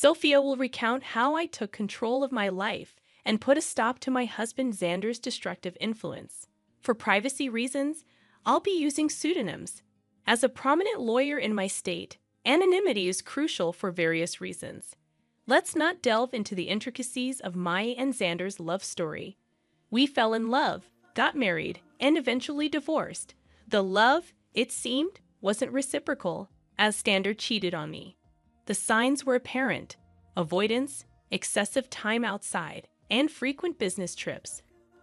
Sophia will recount how I took control of my life and put a stop to my husband Xander's destructive influence. For privacy reasons, I'll be using pseudonyms. As a prominent lawyer in my state, anonymity is crucial for various reasons. Let's not delve into the intricacies of my and Xander's love story. We fell in love, got married, and eventually divorced. The love, it seemed, wasn't reciprocal, as Xander cheated on me. The signs were apparent: avoidance, excessive time outside, and frequent business trips,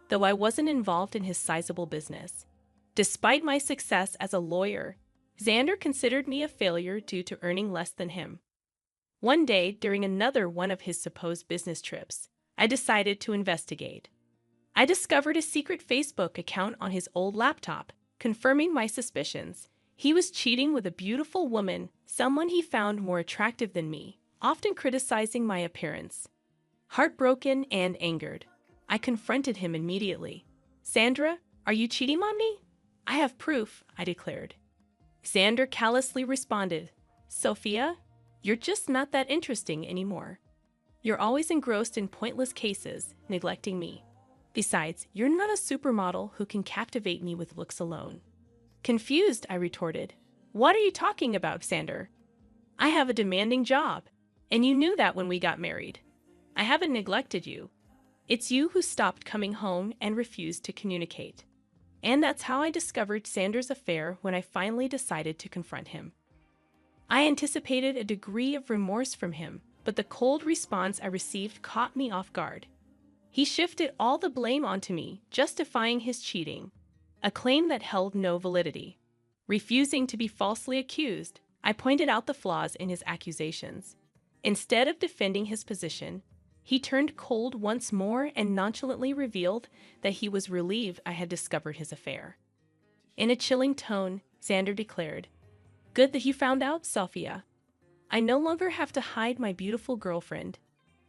though I wasn't involved in his sizable business. Despite my success as a lawyer, Xander considered me a failure due to earning less than him. One day, during another one of his supposed business trips, I decided to investigate. I discovered a secret Facebook account on his old laptop, confirming my suspicions. He was cheating with a beautiful woman, someone he found more attractive than me, often criticizing my appearance. Heartbroken and angered, I confronted him immediately. "Sandra, are you cheating on me?" "I have proof," I declared. Xander callously responded, "Sophia, you're just not that interesting anymore. You're always engrossed in pointless cases, neglecting me. Besides, you're not a supermodel who can captivate me with looks alone." Confused, I retorted, "What are you talking about, Xander? I have a demanding job, and you knew that when we got married. I haven't neglected you. It's you who stopped coming home and refused to communicate." And that's how I discovered Xander's affair when I finally decided to confront him. I anticipated a degree of remorse from him, but the cold response I received caught me off guard. He shifted all the blame onto me, justifying his cheating, a claim that held no validity. Refusing to be falsely accused, I pointed out the flaws in his accusations. Instead of defending his position, he turned cold once more and nonchalantly revealed that he was relieved I had discovered his affair. In a chilling tone, Xander declared, "Good that you found out, Sophia. I no longer have to hide my beautiful girlfriend.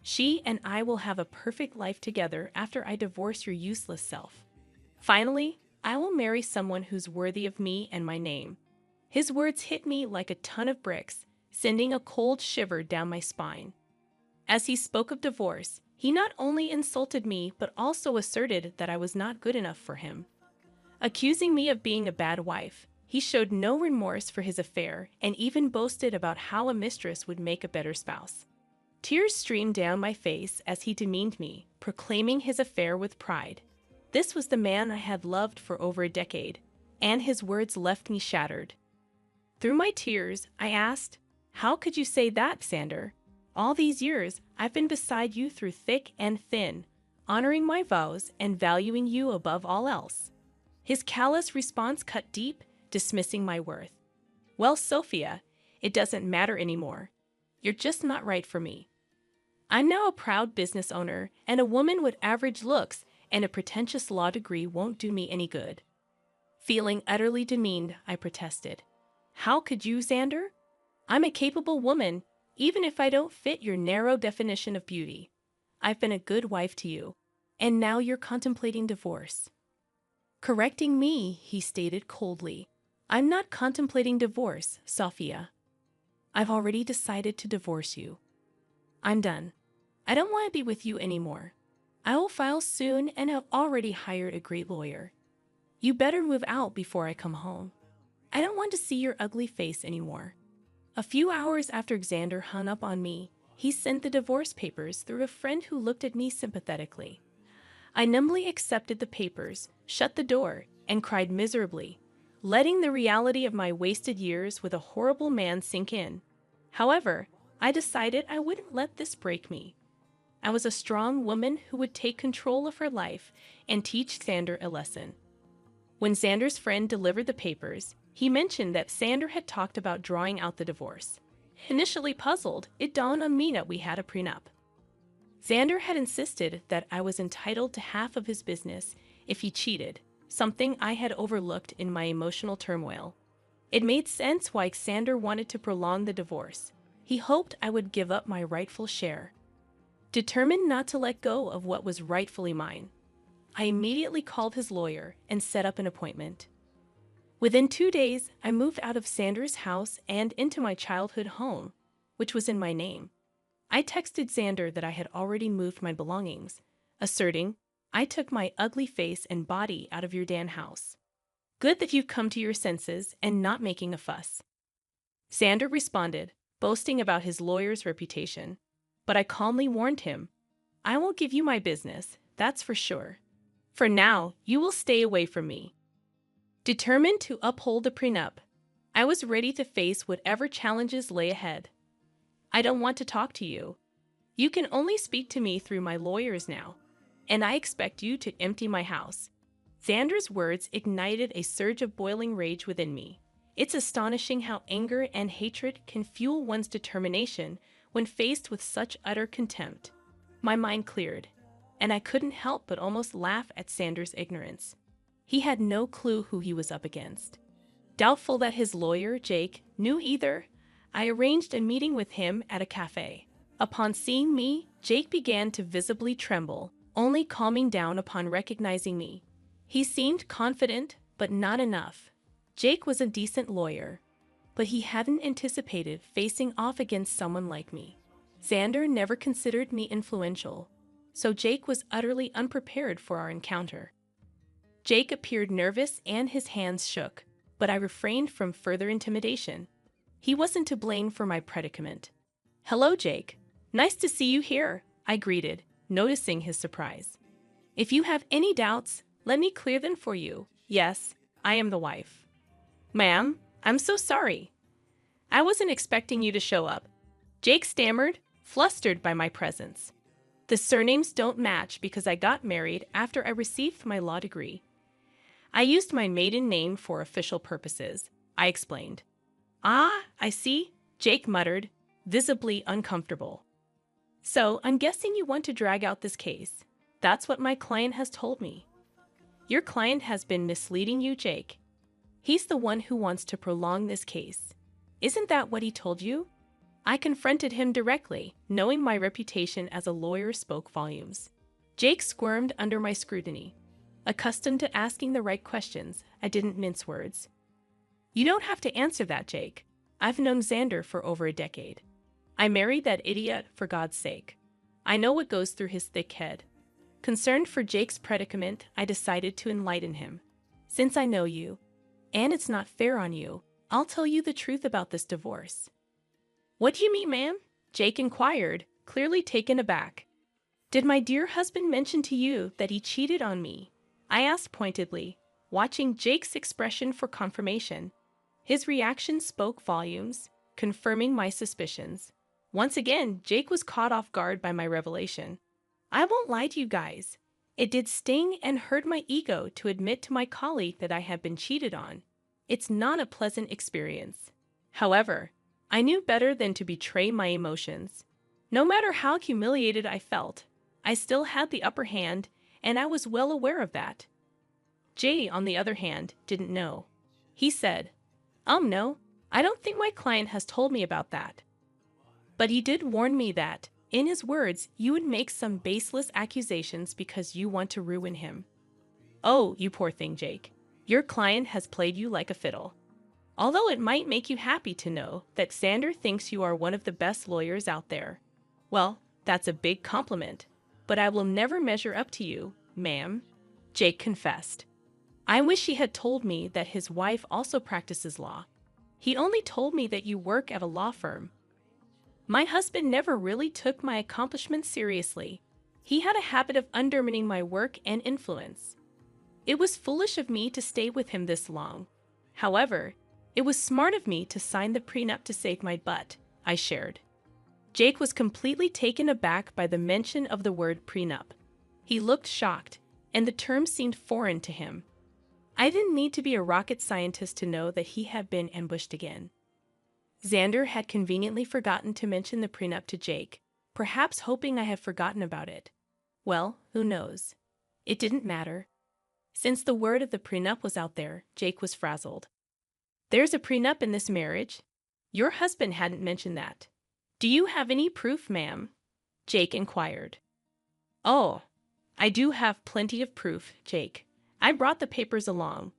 She and I will have a perfect life together after I divorce your useless self. Finally, I will marry someone who's worthy of me and my name." His words hit me like a ton of bricks, sending a cold shiver down my spine. As he spoke of divorce, he not only insulted me but also asserted that I was not good enough for him. Accusing me of being a bad wife, he showed no remorse for his affair and even boasted about how a mistress would make a better spouse. Tears streamed down my face as he demeaned me, proclaiming his affair with pride. This was the man I had loved for over a decade, and his words left me shattered. Through my tears, I asked, "How could you say that, Xander? All these years, I've been beside you through thick and thin, honoring my vows and valuing you above all else." His callous response cut deep, dismissing my worth. "Well, Sophia, it doesn't matter anymore. You're just not right for me. I'm now a proud business owner, and a woman with average looks and a pretentious law degree won't do me any good." Feeling utterly demeaned, I protested. "How could you, Xander? I'm a capable woman, even if I don't fit your narrow definition of beauty. I've been a good wife to you, and now you're contemplating divorce." Correcting me, he stated coldly, "I'm not contemplating divorce, Sophia. I've already decided to divorce you. I'm done. I don't want to be with you anymore. I will file soon and have already hired a great lawyer. You better move out before I come home. I don't want to see your ugly face anymore." A few hours after Xander hung up on me, he sent the divorce papers through a friend who looked at me sympathetically. I numbly accepted the papers, shut the door, and cried miserably, letting the reality of my wasted years with a horrible man sink in. However, I decided I wouldn't let this break me. I was a strong woman who would take control of her life and teach Xander a lesson. When Xander's friend delivered the papers, he mentioned that Xander had talked about drawing out the divorce. Initially puzzled, it dawned on me that we had a prenup. Xander had insisted that I was entitled to half of his business if he cheated, something I had overlooked in my emotional turmoil. It made sense why Xander wanted to prolong the divorce. He hoped I would give up my rightful share. Determined not to let go of what was rightfully mine, I immediately called his lawyer and set up an appointment. Within 2 days, I moved out of Xander's house and into my childhood home, which was in my name. I texted Xander that I had already moved my belongings, asserting, I took my ugly face and body out of your Dan house. Good that you've come to your senses and not making a fuss. Xander responded, boasting about his lawyer's reputation. But I calmly warned him, I won't give you my business, that's for sure. For now, you will stay away from me. Determined to uphold the prenup, I was ready to face whatever challenges lay ahead. I don't want to talk to you. You can only speak to me through my lawyers now, and I expect you to empty my house. Xander's words ignited a surge of boiling rage within me. It's astonishing how anger and hatred can fuel one's determination when faced with such utter contempt. My mind cleared, and I couldn't help but almost laugh at Xander's ignorance. He had no clue who he was up against. Doubtful that his lawyer, Jake, knew either, I arranged a meeting with him at a cafe. Upon seeing me, Jake began to visibly tremble, only calming down upon recognizing me. He seemed confident, but not enough. Jake was a decent lawyer, but he hadn't anticipated facing off against someone like me. Xander never considered me influential, so Jake was utterly unprepared for our encounter. Jake appeared nervous and his hands shook, but I refrained from further intimidation. He wasn't to blame for my predicament. Hello, Jake. Nice to see you here, I greeted, noticing his surprise. If you have any doubts, let me clear them for you. Yes, I am the wife. Ma'am, I'm so sorry. I wasn't expecting you to show up. Jake stammered, flustered by my presence. The surnames don't match because I got married after I received my law degree. I used my maiden name for official purposes, I explained. Ah, I see, Jake muttered, visibly uncomfortable. So, I'm guessing you want to drag out this case. That's what my client has told me. Your client has been misleading you, Jake. He's the one who wants to prolong this case. Isn't that what he told you? I confronted him directly, knowing my reputation as a lawyer spoke volumes. Jake squirmed under my scrutiny. Accustomed to asking the right questions, I didn't mince words. You don't have to answer that, Jake. I've known Xander for over a decade. I married that idiot for God's sake. I know what goes through his thick head. Concerned for Jake's predicament, I decided to enlighten him. Since I know you, and it's not fair on you, I'll tell you the truth about this divorce. What do you mean, ma'am? Jake inquired, clearly taken aback. Did my dear husband mention to you that he cheated on me? I asked pointedly, watching Jake's expression for confirmation. His reaction spoke volumes, confirming my suspicions. Once again, Jake was caught off guard by my revelation. I won't lie to you guys. It did sting and hurt my ego to admit to my colleague that I had been cheated on. It's not a pleasant experience. However, I knew better than to betray my emotions. No matter how humiliated I felt, I still had the upper hand, and I was well aware of that. Jay, on the other hand, didn't know. He said, no, I don't think my client has told me about that. But he did warn me that, in his words, you would make some baseless accusations because you want to ruin him. Oh, you poor thing, Jake. Your client has played you like a fiddle. Although it might make you happy to know that Xander thinks you are one of the best lawyers out there. Well, that's a big compliment, but I will never measure up to you, ma'am, Jake confessed. I wish he had told me that his wife also practices law. He only told me that you work at a law firm. My husband never really took my accomplishments seriously. He had a habit of undermining my work and influence. It was foolish of me to stay with him this long. However, it was smart of me to sign the prenup to save my butt, I shared. Jake was completely taken aback by the mention of the word prenup. He looked shocked, and the term seemed foreign to him. I didn't need to be a rocket scientist to know that he had been ambushed again. Xander had conveniently forgotten to mention the prenup to Jake, perhaps hoping I had forgotten about it. Well, who knows? It didn't matter. Since the word of the prenup was out there, Jake was frazzled. There's a prenup in this marriage. Your husband hadn't mentioned that. Do you have any proof, ma'am? Jake inquired. Oh, I do have plenty of proof, Jake. I brought the papers along.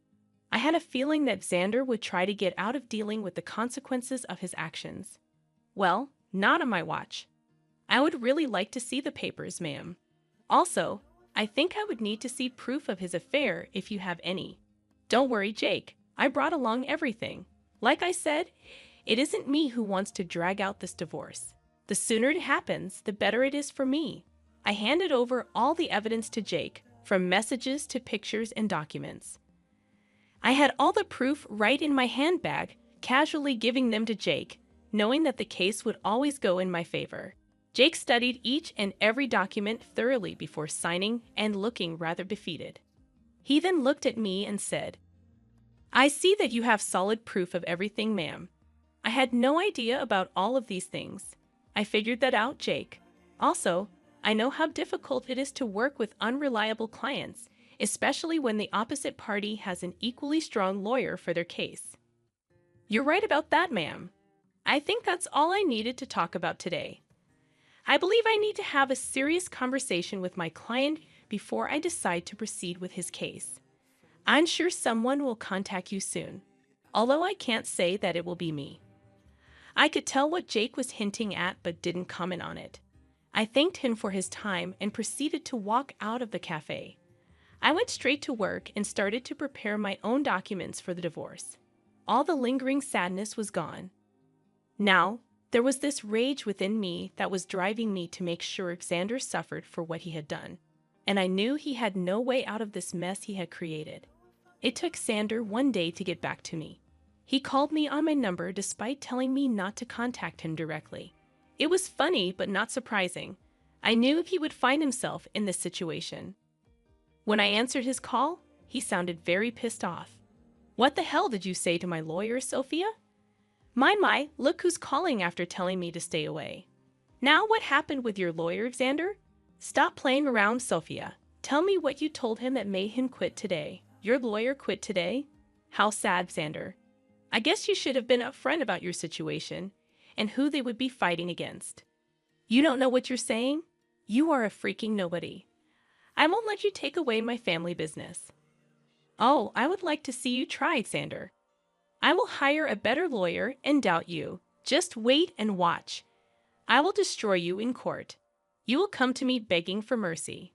I had a feeling that Xander would try to get out of dealing with the consequences of his actions. Well, not on my watch. I would really like to see the papers, ma'am. Also, I think I would need to see proof of his affair if you have any. Don't worry, Jake. I brought along everything. Like I said, it isn't me who wants to drag out this divorce. The sooner it happens, the better it is for me. I handed over all the evidence to Jake, from messages to pictures and documents. I had all the proof right in my handbag, casually giving them to Jake, knowing that the case would always go in my favor. Jake studied each and every document thoroughly before signing and looking rather defeated. He then looked at me and said, "I see that you have solid proof of everything, ma'am. I had no idea about all of these things. I figured that out, Jake. Also, I know how difficult it is to work with unreliable clients, especially when the opposite party has an equally strong lawyer for their case." "You're right about that, ma'am. I think that's all I needed to talk about today. I believe I need to have a serious conversation with my client before I decide to proceed with his case. I'm sure someone will contact you soon, although I can't say that it will be me." I could tell what Jake was hinting at but didn't comment on it. I thanked him for his time and proceeded to walk out of the cafe. I went straight to work and started to prepare my own documents for the divorce. All the lingering sadness was gone. Now, there was this rage within me that was driving me to make sure Xander suffered for what he had done, and I knew he had no way out of this mess he had created. It took Xander one day to get back to me. He called me on my number despite telling me not to contact him directly. It was funny but not surprising. I knew he would find himself in this situation. When I answered his call, he sounded very pissed off. "What the hell did you say to my lawyer, Sophia?" My, look who's calling after telling me to stay away." "Now what happened with your lawyer, Xander? Stop playing around, Sophia. Tell me what you told him that made him quit today." "Your lawyer quit today? How sad, Xander. I guess you should have been upfront about your situation and who they would be fighting against. You don't know what you're saying? You are a freaking nobody. I won't let you take away my family business." "Oh, I would like to see you try, Xander. I will hire a better lawyer and doubt you. Just wait and watch. I will destroy you in court. You will come to me begging for mercy."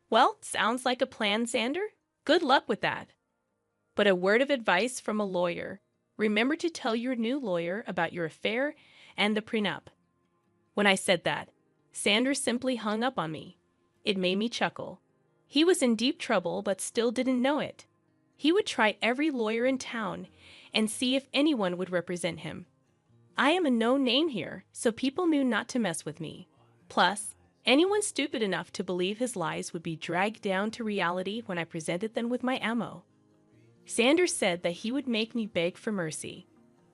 "Well, sounds like a plan, Xander. Good luck with that. But a word of advice from a lawyer. Remember to tell your new lawyer about your affair and the prenup." When I said that, Xander simply hung up on me. It made me chuckle. He was in deep trouble but still didn't know it. He would try every lawyer in town and see if anyone would represent him. I am a known name here, so people knew not to mess with me. Plus, anyone stupid enough to believe his lies would be dragged down to reality when I presented them with my ammo. Xander said that he would make me beg for mercy.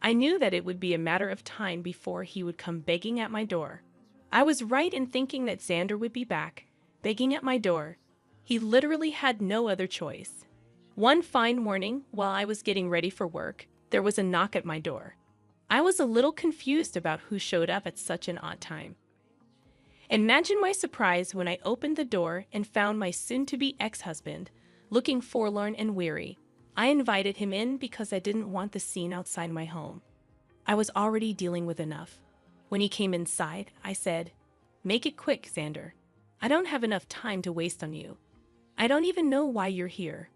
I knew that it would be a matter of time before he would come begging at my door. I was right in thinking that Xander would be back, begging at my door. He literally had no other choice. One fine morning, while I was getting ready for work, there was a knock at my door. I was a little confused about who showed up at such an odd time. Imagine my surprise when I opened the door and found my soon-to-be ex-husband, looking forlorn and weary. I invited him in because I didn't want the scene outside my home. I was already dealing with enough. When he came inside, I said, "Make it quick, Xander. I don't have enough time to waste on you. I don't even know why you're here.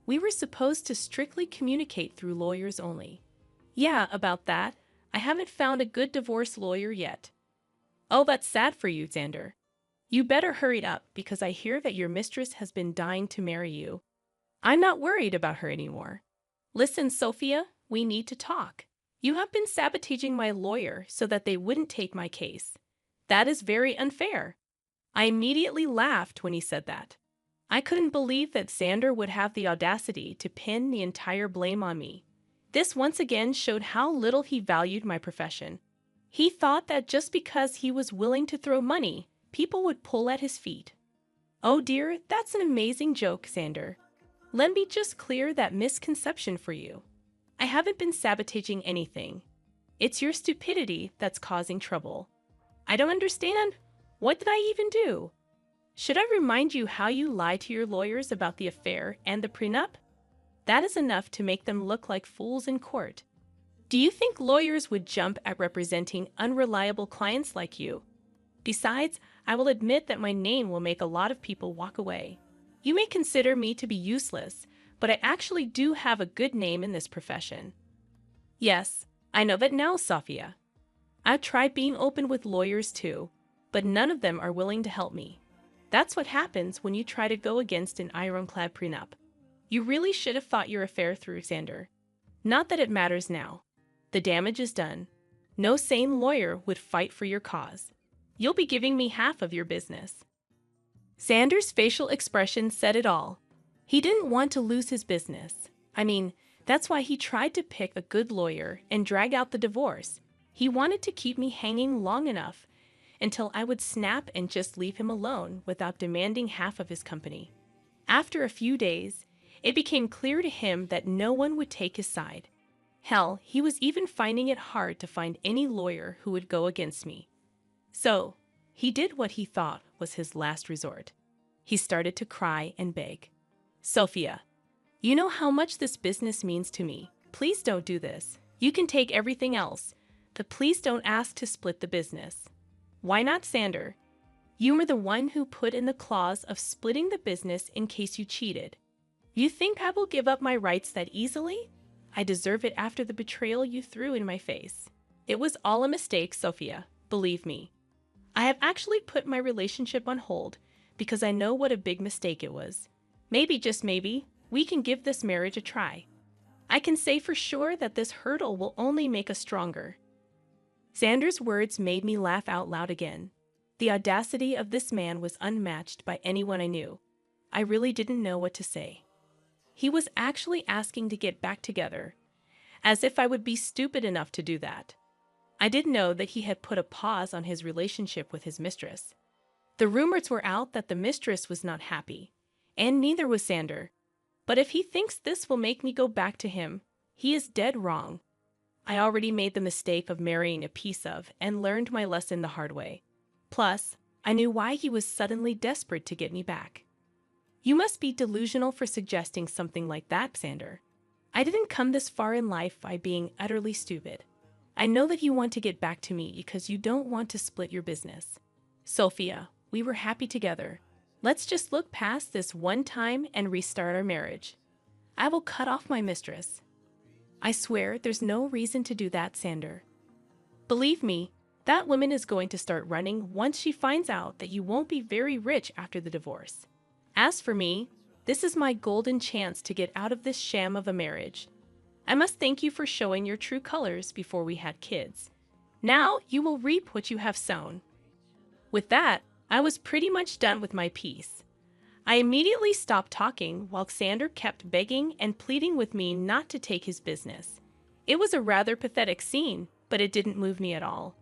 We were supposed to strictly communicate through lawyers only." "Yeah, about that. I haven't found a good divorce lawyer yet." "Oh, that's sad for you, Xander. You better hurry up because I hear that your mistress has been dying to marry you. I'm not worried about her anymore. Listen, Sophia, we need to talk. You have been sabotaging my lawyer so that they wouldn't take my case. That is very unfair." I immediately laughed when he said that. I couldn't believe that Xander would have the audacity to pin the entire blame on me. This once again showed how little he valued my profession. He thought that just because he was willing to throw money, people would pull at his feet. Oh dear, that's an amazing joke, Xander. Let me just clear that misconception for you. I haven't been sabotaging anything. It's your stupidity that's causing trouble. I don't understand. What did I even do? Should I remind you how you lied to your lawyers about the affair and the prenup? That is enough to make them look like fools in court. Do you think lawyers would jump at representing unreliable clients like you? Besides, I will admit that my name will make a lot of people walk away. You may consider me to be useless, but I actually do have a good name in this profession. Yes, I know that now, Sophia. I've tried being open with lawyers too, but none of them are willing to help me. That's what happens when you try to go against an ironclad prenup. You really should have thought your affair through, Xander. Not that it matters now. The damage is done. No sane lawyer would fight for your cause. You'll be giving me half of your business. Xander's facial expression said it all. He didn't want to lose his business. I mean, that's why he tried to pick a good lawyer and drag out the divorce. He wanted to keep me hanging long enough until I would snap and just leave him alone without demanding half of his company. After a few days, it became clear to him that no one would take his side. Hell, he was even finding it hard to find any lawyer who would go against me. So, he did what he thought was his last resort. He started to cry and beg. Sophia, you know how much this business means to me. Please don't do this. You can take everything else, but please don't ask to split the business. Why not, Xander? You were the one who put in the clause of splitting the business in case you cheated. You think I will give up my rights that easily? I deserve it after the betrayal you threw in my face. It was all a mistake, Sophia. Believe me. I have actually put my relationship on hold because I know what a big mistake it was. Maybe, just maybe, we can give this marriage a try. I can say for sure that this hurdle will only make us stronger. Xander's words made me laugh out loud again. The audacity of this man was unmatched by anyone I knew. I really didn't know what to say. He was actually asking to get back together, as if I would be stupid enough to do that. I did know that he had put a pause on his relationship with his mistress. The rumors were out that the mistress was not happy, and neither was Xander. But if he thinks this will make me go back to him, he is dead wrong. I already made the mistake of marrying a piece of and learned my lesson the hard way. Plus, I knew why he was suddenly desperate to get me back. You must be delusional for suggesting something like that, Xander. I didn't come this far in life by being utterly stupid. I know that you want to get back to me because you don't want to split your business. Sophia, we were happy together. Let's just look past this one time and restart our marriage. I will cut off my mistress. I swear there's no reason to do that, Xander. Believe me, that woman is going to start running once she finds out that you won't be very rich after the divorce. As for me, this is my golden chance to get out of this sham of a marriage. I must thank you for showing your true colors before we had kids. Now you will reap what you have sown. With that, I was pretty much done with my piece. I immediately stopped talking while Xander kept begging and pleading with me not to take his business. It was a rather pathetic scene, but it didn't move me at all.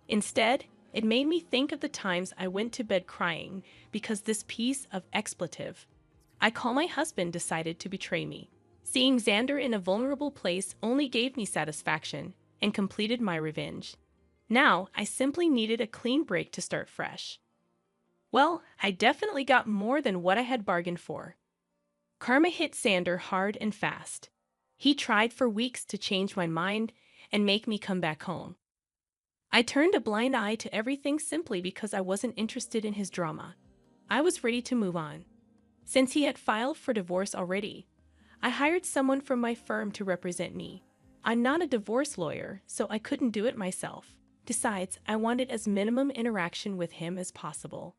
Instead, it made me think of the times I went to bed crying because this piece of expletive I call my husband decided to betray me. Seeing Xander in a vulnerable place only gave me satisfaction and completed my revenge. Now, I simply needed a clean break to start fresh. Well, I definitely got more than what I had bargained for. Karma hit Xander hard and fast. He tried for weeks to change my mind and make me come back home. I turned a blind eye to everything simply because I wasn't interested in his drama. I was ready to move on. Since he had filed for divorce already, I hired someone from my firm to represent me. I'm not a divorce lawyer, so I couldn't do it myself. Besides, I wanted as minimum interaction with him as possible.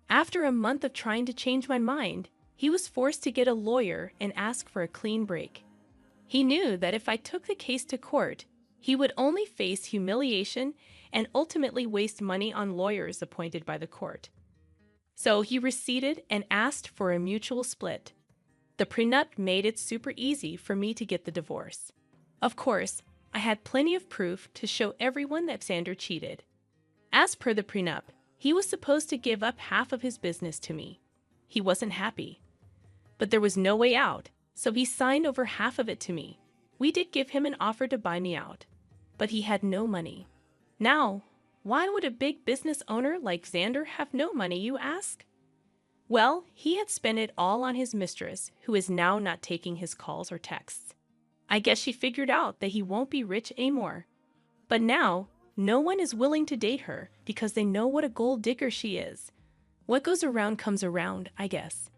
After a month of trying to change my mind, he was forced to get a lawyer and ask for a clean break. He knew that if I took the case to court, he would only face humiliation and ultimately waste money on lawyers appointed by the court. So he receded and asked for a mutual split. The prenup made it super easy for me to get the divorce. Of course, I had plenty of proof to show everyone that Xander cheated. As per the prenup, he was supposed to give up half of his business to me. He wasn't happy. But there was no way out, so he signed over half of it to me. We did give him an offer to buy me out, but he had no money. Now, why would a big business owner like Xander have no money, you ask? Well, he had spent it all on his mistress, who is now not taking his calls or texts. I guess she figured out that he won't be rich anymore. But now, No one is willing to date her because they know what a gold digger she is. What goes around comes around, I guess.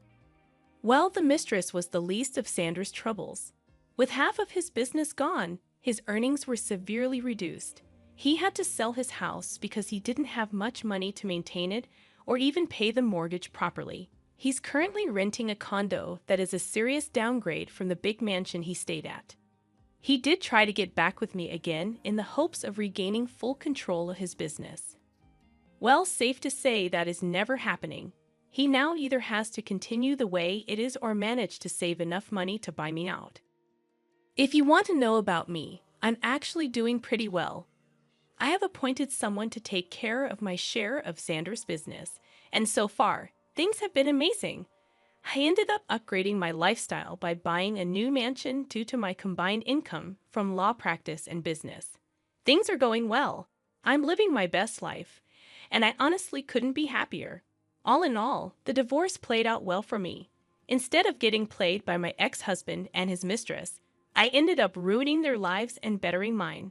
Well, the mistress was the least of Sanders' troubles. With half of his business gone, his earnings were severely reduced. He had to sell his house because he didn't have much money to maintain it or even pay the mortgage properly. He's currently renting a condo that is a serious downgrade from the big mansion he stayed at. He did try to get back with me again in the hopes of regaining full control of his business. Well, safe to say that is never happening. He now either has to continue the way it is or manage to save enough money to buy me out. If you want to know about me, I'm actually doing pretty well. I have appointed someone to take care of my share of Sanders' business, and so far, things have been amazing. I ended up upgrading my lifestyle by buying a new mansion due to my combined income from law practice and business. Things are going well. I'm living my best life, and I honestly couldn't be happier. All in all, the divorce played out well for me. Instead of getting played by my ex-husband and his mistress, I ended up ruining their lives and bettering mine.